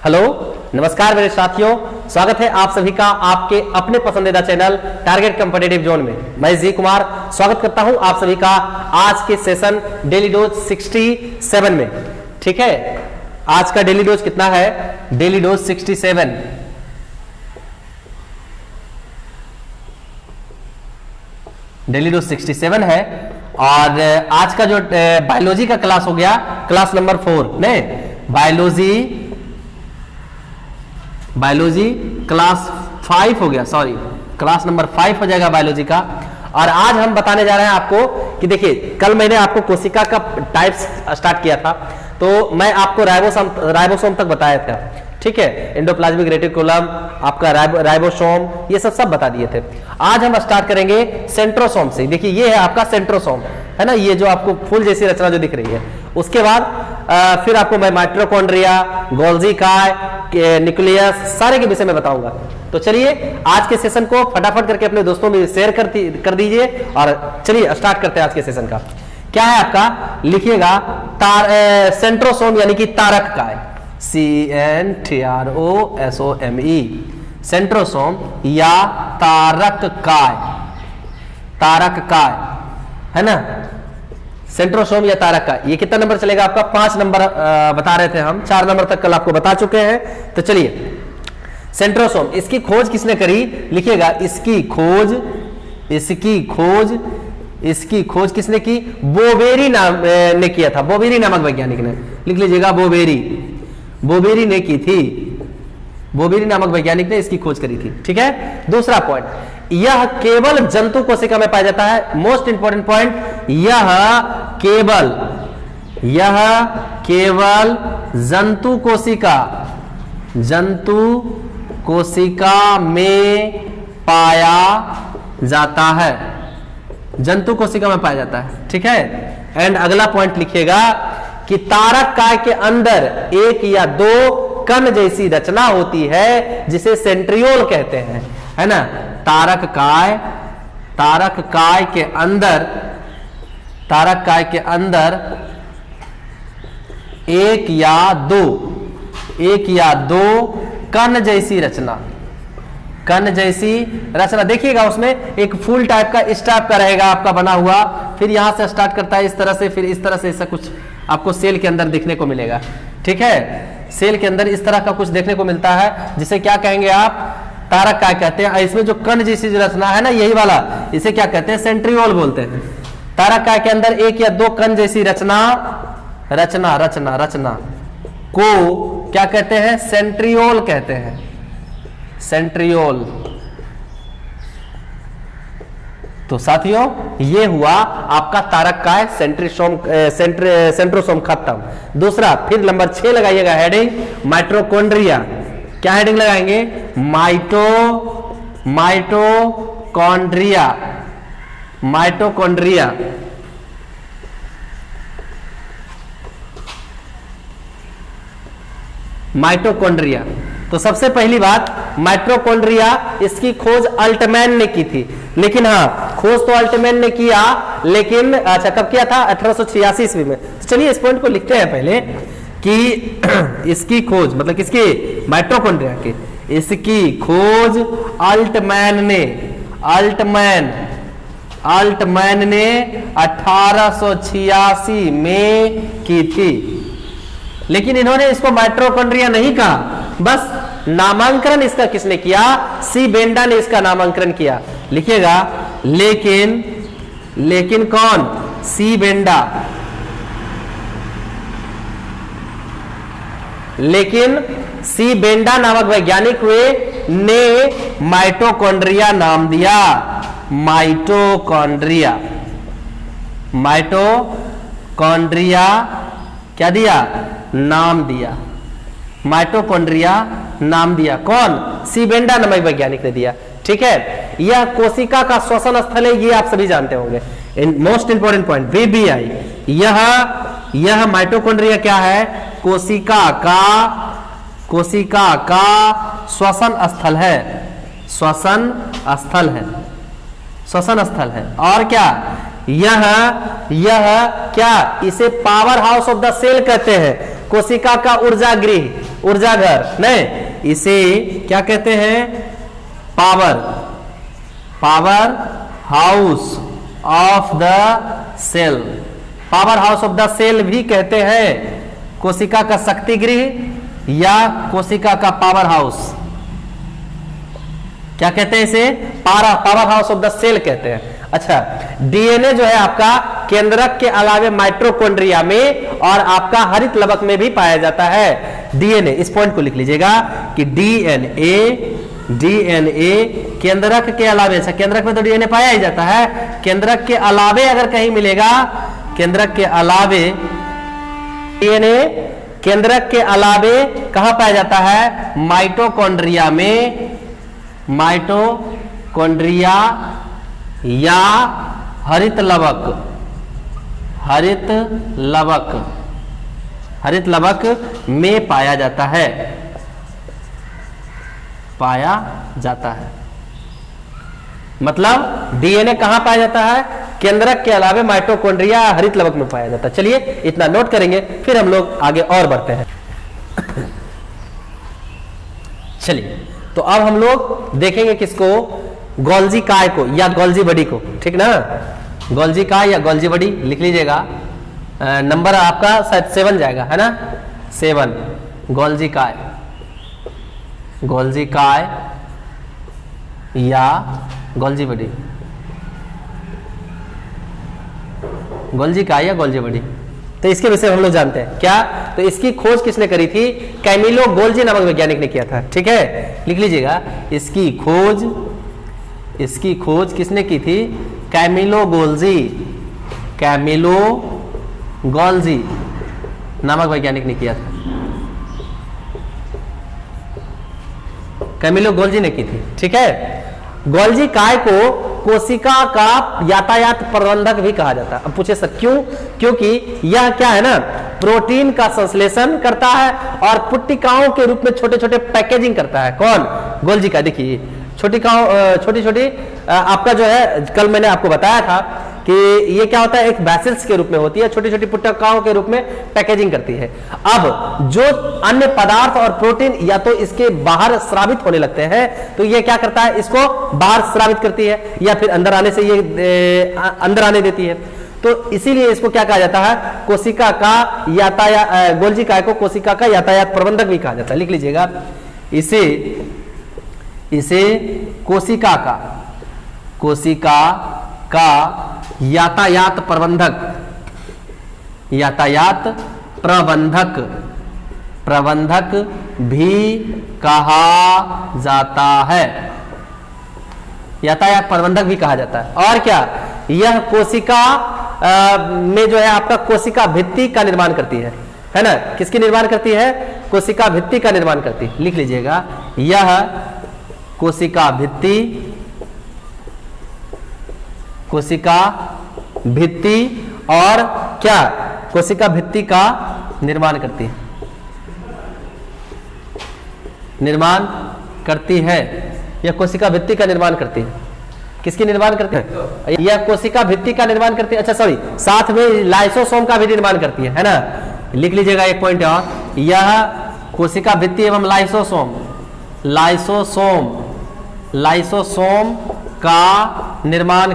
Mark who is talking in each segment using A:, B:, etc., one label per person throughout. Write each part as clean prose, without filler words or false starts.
A: Hello, नमस्कार मेरे साथियों, स्वागत है आप सभी का आपके अपने पसंदीदा चैनल टारगेट कॉम्पिटिटिव जोन में। मैं जी कुमार स्वागत करता हूं आप सभी का आज के सेशन डेली डोज 67 में। ठीक है, आज का डेली डोज कितना है? Daily dose 67। डेली डोज 67 है और आज का जो बायोलॉजी का क्लास हो गया, क्लास नंबर 4 नहीं, बायोलॉजी क्लास 5 हो गया, सॉरी क्लास नंबर 5 हो जाएगा बायोलॉजी का। और आज हम बताने जा रहे हैं आपको कि देखिए, कल मैंने आपको कोशिका का टाइप्स स्टार्ट किया था, तो मैं आपको राइबोसोम तक बताया था। ठीक है, एंडोप्लाज्मिक रेटिकुलम, आपका राइबोसोम, ये सब बता दिए थे। आज हम स्टार्ट करेंगे सेंट्रोसोम से। देखिए, ये है आपका सेंट्रोसोम, है ना, ये जो आपको फूल जैसी रचना जो दिख रही है। उसके बाद फिर आपको मैं माइटोकॉन्ड्रिया, गोल्जी काय, न्यूक्लियस, सारे के विषय में बताऊंगा। तो चलिए आज के सेशन को फटाफट करके अपने दोस्तों में शेयर कर दीजिए और चलिए स्टार्ट करते हैं आज के सेशन का। क्या है आपका, लिखिएगा सेंट्रोसोम यानी कि तारक काय, CNTROSOME, सेंट्रोसोम या तारक काय, तारक काय, है ना, सेंट्रोसोम या तारक काय। ये कितना नंबर चलेगा आपका? 5 नंबर बता रहे थे हम, 4 नंबर तक कल आपको बता चुके हैं। तो चलिए, सेंट्रोसोम, इसकी खोज किसने करी? लिखिएगा, इसकी खोज किसने की? बोवेरी ने किया था, बोवेरी नामक वैज्ञानिक ने। लिख लीजिएगा, बोवेरी ने की थी, बोवेरी नामक वैज्ञानिक ने इसकी खोज करी थी। ठीक है, दूसरा पॉइंट, यह केवल जंतु कोशिका में पाया जाता है। मोस्ट इंपॉर्टेंट पॉइंट, यह केवल जंतु कोशिका में पाया जाता है, जंतु कोशिका में पाया जाता है। ठीक है, एंड अगला पॉइंट लिखिएगा कि तारक काय के अंदर 1 या 2 कण जैसी रचना होती है जिसे सेंट्रियोल कहते हैं, है ना। तारक काय के अंदर 1 या 2 कण जैसी रचना, देखिएगा, उसमें एक फूल टाइप का, इस टाइप का रहेगा आपका बना हुआ, फिर यहां से स्टार्ट करता है इस तरह से, फिर इस तरह से, ऐसा कुछ आपको सेल के अंदर दिखने को मिलेगा। ठीक है, सेल के अंदर इस तरह का कुछ देखने को मिलता है, जिसे क्या कहेंगे आप? तारक काय कहते हैं। इसमें जो कण जैसी जो रचना है ना, यही वाला, इसे क्या कहते हैं? सेंट्रियोल बोलते हैं। तारक काय के अंदर 1 या 2 कण जैसी रचना को क्या कहते हैं? सेंट्रियोल कहते हैं, सेंट्रियोल। तो साथियों, ये हुआ आपका तारक काय, सेंट्रोसोम खत्म। दूसरा, फिर नंबर 6 लगाइएगा हेडिंग, माइटोकॉन्ड्रिया। क्या हेडिंग लगाएंगे? माइटोकॉन्ड्रिया। तो सबसे पहली बात, माइटोकॉन्ड्रिया, इसकी खोज अल्टमैन ने की थी। लेकिन हाँ, खोज तो अल्टमैन ने किया, लेकिन अच्छा कब किया था? 1886 ईस्वी में। तो चलिए इस पॉइंट को लिखते हैं पहले कि इसकी खोज, मतलब किसकी? माइटोकॉन्ड्रिया की। इसकी खोज अल्टमैन ने 1886 में की थी। लेकिन इन्होंने इसको माइटोकॉन्ड्रिया नहीं कहा, बस नामांकन इसका किसने किया? सी बेंडा ने इसका नामांकन किया। लिखिएगा, लेकिन कौन? सी बेंडा। लेकिन सी बेंडा नामक वैज्ञानिक हुए ने माइटोकॉन्ड्रिया नाम दिया, माइटोकॉन्ड्रिया क्या दिया? नाम दिया, माइटोकॉन्ड्रिया नाम दिया। कौन? सी बेंडा नामक वैज्ञानिक ने दिया। ठीक है, यह कोशिका का श्वसन स्थल है, ये आप सभी जानते होंगे। मोस्ट इंपोर्टेंट पॉइंट, VBI, यह माइटोकॉन्ड्रिया क्या है? कोशिका का श्वसन स्थल है। और क्या? यह क्या? इसे power house of the cell कहते हैं, कोशिका का ऊर्जा गृह। ऊर्जा घर नहीं, इसे क्या कहते हैं, power house of the cell, power house of the cell भी कहते हैं। कोशिका का शक्ति गृह या कोशिका का पावर हाउस, क्या कहते हैं इसे, power house of the cell कहते हैं। अच्छा, डीएनए जो है आपका केंद्रक के अलावे माइटोकॉन्ड्रिया में और आपका हरित लवक में भी पाया जाता है। डीएनए, इस पॉइंट को लिख लीजिएगा कि डीएनए केंद्रक के अलावे, अच्छा केंद्रक में तो डीएनए पाया ही जाता है, केंद्रक के अलावे अगर कहीं मिलेगा, केंद्रक के अलावे डीएनए केंद्रक के अलावे कहां पाया जाता है, माइटोकॉन्ड्रिया में, माइटोकॉन्ड्रिया या हरित लवक में पाया जाता है। मतलब डीएनए कहां पाया जाता है, केंद्रक के अलावे माइटोकॉन्ड्रिया हरित लवक में पाया जाता है। चलिए इतना नोट करेंगे, फिर हम लोग आगे और बढ़ते हैं। चलिए, तो अब हम लोग देखेंगे किसको, गोल्जी काय को या गोल्जी बॉडी को, ठीक ना, गोल्जी काय या गोल्जी बॉडी लिख लीजिएगा। नंबर आपका शायद 7 जाएगा, है ना, 7, गोल्जी काय या गोल्जी बॉडी, गोल्जी काय या गोल्जी बॉडी। तो इसके विषय हम लोग जानते हैं क्या, तो इसकी खोज किसने करी थी, कैमिलो गोल्जी नामक वैज्ञानिक ने किया था। ठीक है, लिख लीजिएगा, इसकी खोज किसने की थी, कैमिलो गोल्जी नामक वैज्ञानिक ने किया था, कैमिलो गोल्जी ने की थी। ठीक है, गोल्जी काय को कोशिका का यातायात प्रबंधक भी कहा जाता है। अब पूछे सर क्यों, क्योंकि यह क्या है ना, प्रोटीन का संश्लेषण करता है और पुट्टिकाओं के रूप में छोटे छोटे पैकेजिंग करता है। कौन, गोल्जी का। देखिए छोटी छोटी आपका जो है, कल मैंने आपको बताया था कि ये क्या होता है, एक वैसल्स के रूप में होती है, छोटी छोटी पुट्टिकाओं के रूप में पैकेजिंग करती है। अब जो अन्य पदार्थ और प्रोटीन या तो इसके बाहर स्रावित होने लगते हैं, तो ये क्या करता है, इसको बाहर स्रावित करती है या फिर अंदर आने से ये अंदर आने देती है। तो इसीलिए इसको क्या कहा जाता है, कोशिका का यातायात, गोल्जी काय को कोशिका का यातायात प्रबंधक भी कहा जाता है। लिख लीजिएगा, इसे कोशिका का यातायात प्रबंधक भी कहा जाता है, यातायात प्रबंधक भी कहा जाता है। और क्या, यह कोशिका में जो है आपका कोशिका भित्ति का निर्माण करती है ना, किसकी निर्माण करती है, कोशिका भित्ति का निर्माण करती है। लिख लीजिएगा, यह कोशिका भित्ति और क्या, कोशिका भित्ति का निर्माण करती है, यह कोशिका भित्ति का निर्माण करती है। किसकी निर्माण करती है, यह कोशिका भित्ति का निर्माण करती है। अच्छा सॉरी, साथ में लाइसोसोम का भी निर्माण करती है ना। लिख लीजिएगा एक पॉइंट और, यह कोशिका भित्ति एवं लाइसोसोम का निर्माण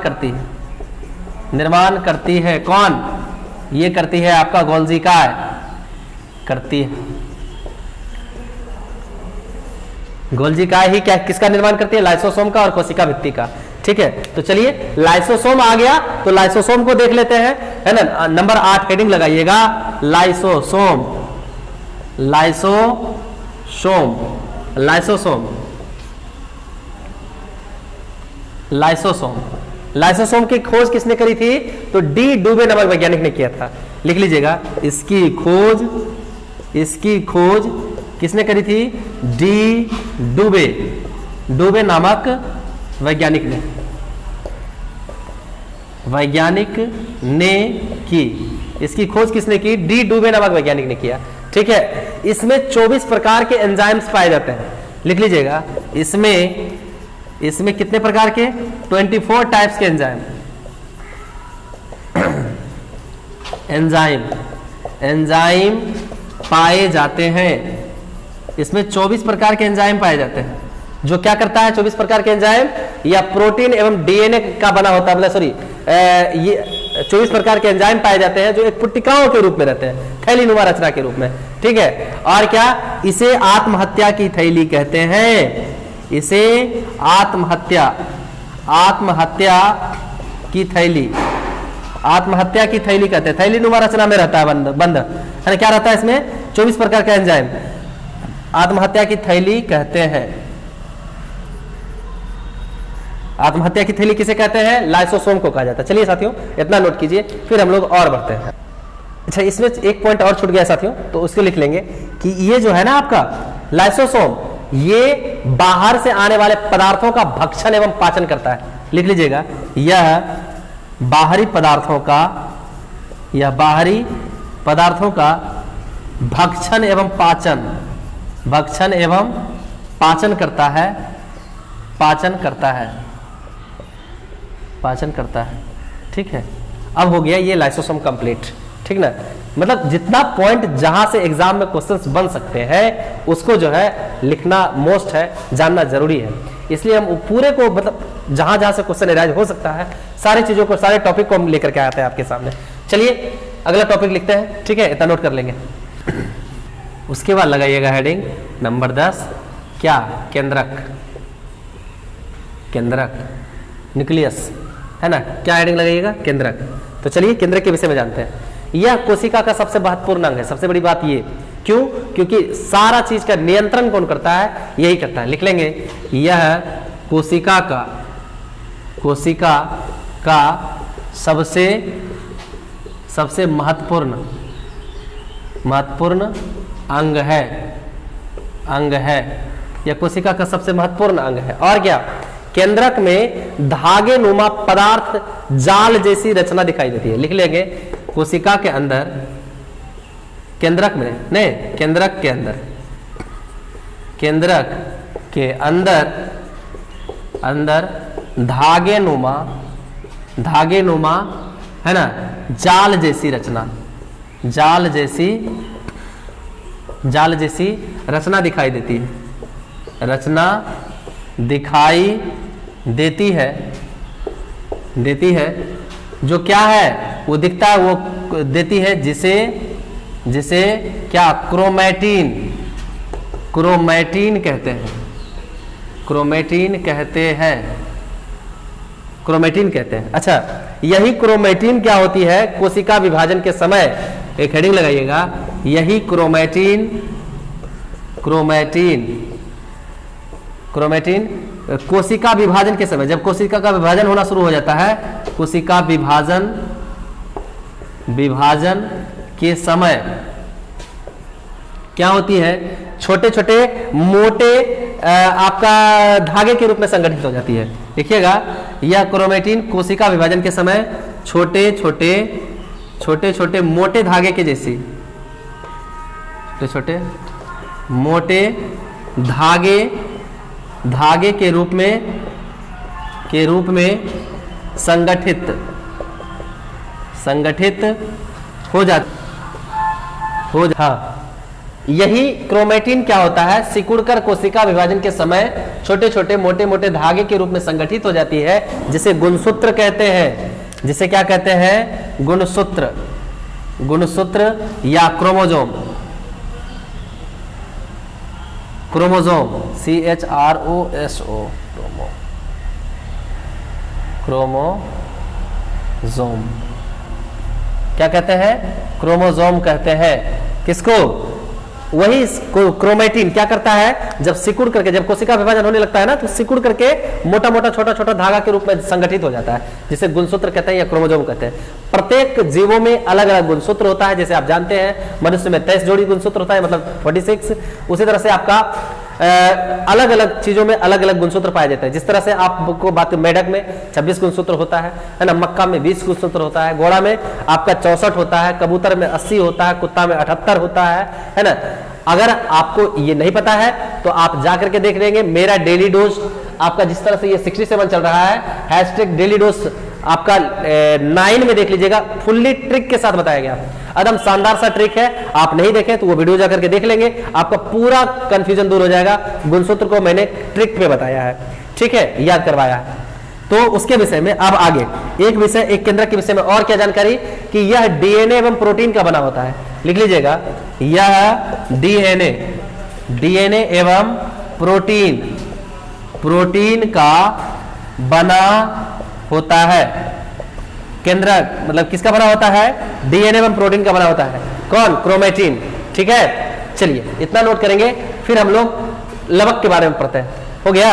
A: करती है। कौन, ये करती है आपका गोल्जी काय करती है, गोल्जी काय ही क्या किसका निर्माण करती है, लाइसोसोम का और कोशिका भित्ति का। ठीक है, तो चलिए लाइसोसोम आ गया, तो लाइसोसोम को देख लेते हैं, है ना। नंबर 8 हेडिंग लगाइएगा, लाइसोसोम की खोज किसने करी थी, तो डी डुबे नामक वैज्ञानिक ने किया था। लिख लीजिएगा, इसकी खोज किसने करी थी, डी डुबे नामक वैज्ञानिक ने की। इसकी खोज किसने की, डी डुबे नामक वैज्ञानिक ने किया। ठीक है, इसमें 24 प्रकार के एंजाइम्स पाए जाते हैं। लिख लीजिएगा, इसमें कितने प्रकार के, 24 टाइप्स के एंजाइम पाए जाते हैं। इसमें 24 प्रकार के एंजाइम पाए जाते हैं। जो क्या करता है 24 प्रकार के एंजाइम, या प्रोटीन एवं डीएनए का बना होता है, मतलब सॉरी ये 24 प्रकार के एंजाइम पाए जाते हैं जो एक पुट्टिकाओं के रूप में रहते हैं, थैलीनुमा रचना के रूप में, ठीक है। और क्या, इसे आत्महत्या की थैली कहते हैं, इसे आत्महत्या की थैली, आत्महत्या की थैली कहते हैं। थैलीनुमा रचना में रहता है बंद है ना, क्या रहता है इसमें 24 प्रकार का एंजाइम, आत्महत्या की थैली कहते हैं। आत्महत्या की थैली किसे कहते हैं, लाइसोसोम को कहा जाता है। चलिए साथियों इतना नोट कीजिए, फिर हम लोग और बढ़ते हैं। अच्छा, इसमें एक पॉइंट और छूट गया साथियों, तो उसको लिख लेंगे कि ये जो है ना आपका लाइसोसोम, ये बाहर से आने वाले पदार्थों का भक्षण एवं पाचन करता है। लिख लीजिएगा, यह बाहरी पदार्थों का भक्षण एवं पाचन करता है, ठीक है। अब हो गया ये लाइसोसोम कंप्लीट, ठीक ना। मतलब जितना पॉइंट जहां से एग्जाम में क्वेश्चंस बन सकते हैं उसको जो है लिखना मोस्ट है, जानना जरूरी है। इसलिए हम पूरे को, मतलब जहां जहां से क्वेश्चन एराइज हो सकता है, सारी चीजों को, सारे टॉपिक को हम लेकर के आते हैं आपके सामने। चलिए अगला टॉपिक लिखते हैं, ठीक है, इतना नोट कर लेंगे। उसके बाद लगाइएगा हेडिंग नंबर 10, क्या, केंद्रक, न्यूक्लियस, है ना, क्या हेडिंग लगाइएगा, केंद्रक। तो चलिए केंद्रक के विषय में जानते हैं। यह कोशिका का सबसे महत्वपूर्ण अंग है। सबसे बड़ी बात ये, क्यों, क्योंकि सारा चीज का नियंत्रण कौन करता है, यही करता है। लिख लेंगे, यह कोशिका का सबसे महत्वपूर्ण अंग है। यह कोशिका का सबसे महत्वपूर्ण अंग है। और क्या, केंद्रक में धागे नुमा पदार्थ जाल जैसी रचना दिखाई देती है। लिख लेंगे, कोशिका के अंदर, केंद्रक के अंदर धागे नुमा है ना, जाल जैसी रचना दिखाई देती है, जो क्या है, वो दिखता है, वो देती है, जिसे क्या, क्रोमैटिन कहते हैं। अच्छा, यही क्रोमैटिन क्या होती है, कोशिका विभाजन के समय, एक हेडिंग लगाइएगा, यही क्रोमैटिन कोशिका विभाजन के समय, जब कोशिका का विभाजन होना शुरू हो जाता है, कोशिका विभाजन के समय क्या होती है, छोटे छोटे मोटे आपका धागे के रूप में संगठित हो जाती है। देखिएगा, यह क्रोमैटिन कोशिका विभाजन के समय छोटे छोटे मोटे धागे के जैसी, छोटे मोटे धागे के रूप में संगठित हो हाँ, यही क्रोमैटिन क्या होता है, सिकुड़कर कोशिका विभाजन के समय छोटे छोटे मोटे मोटे धागे के रूप में संगठित हो जाती है, जिसे गुणसूत्र कहते हैं। जिसे क्या कहते हैं, गुणसूत्र या क्रोमोसोम, क्रोमोसोम क्या कहते हैं, क्रोमोसोम कहते हैं। किसको, वही क्रोमैटिन क्या करता है, जब सिकुड़ करके, जब कोशिका विभाजन होने लगता है ना, तो सिकुड़ करके मोटा मोटा छोटा छोटा धागा के रूप में संगठित हो जाता है, जिसे गुणसूत्र कहते हैं या क्रोमोसोम कहते हैं। प्रत्येक जीवों में अलग अलग गुणसूत्र होता है। जैसे आप जानते हैं, मनुष्य में 23 जोड़ी गुणसूत्र होता है, मतलब 46। उसी तरह से आपका अलग अलग चीजों में अलग अलग गुणसूत्र पाए जाते हैं। जिस तरह से आपको बात, मेढक में 26 गुणसूत्र होता है ना, मक्का में 20 गुणसूत्र होता है, घोड़ा में आपका 64 होता है, कबूतर में 80 होता है, कुत्ता में 78 होता है ना। अगर आपको ये नहीं पता है तो आप जाकर के देख लेंगे, मेरा डेली डोज आपका जिस तरह से ये 67 चल रहा है, हैशटैग डेली डोज आपका 9 में देख लीजिएगा, फुल्ली ट्रिक के साथ बताया गया, एकदम शानदार सा ट्रिक है। आप नहीं देखें तो वो वीडियो जाकर के देख लेंगे, आपका पूरा कंफ्यूजन दूर हो जाएगा। गुणसूत्र को मैंने ट्रिक पे बताया है, ठीक है, याद करवाया है। तो उसके विषय में अब आगे एक विषय, एक केंद्रक के विषय में और क्या जानकारी कि यह डीएनए एवं प्रोटीन का बना होता है। लिख लीजिएगा, यह डीएनए एवं प्रोटीन का बना होता है। केंद्रक मतलब किसका बना होता है? डीएनए एवं प्रोटीन का बना होता है। कौन? क्रोमेटिन। ठीक है, चलिए इतना नोट करेंगे, फिर हम लोग लवक के बारे में पढ़ते हैं। हो गया।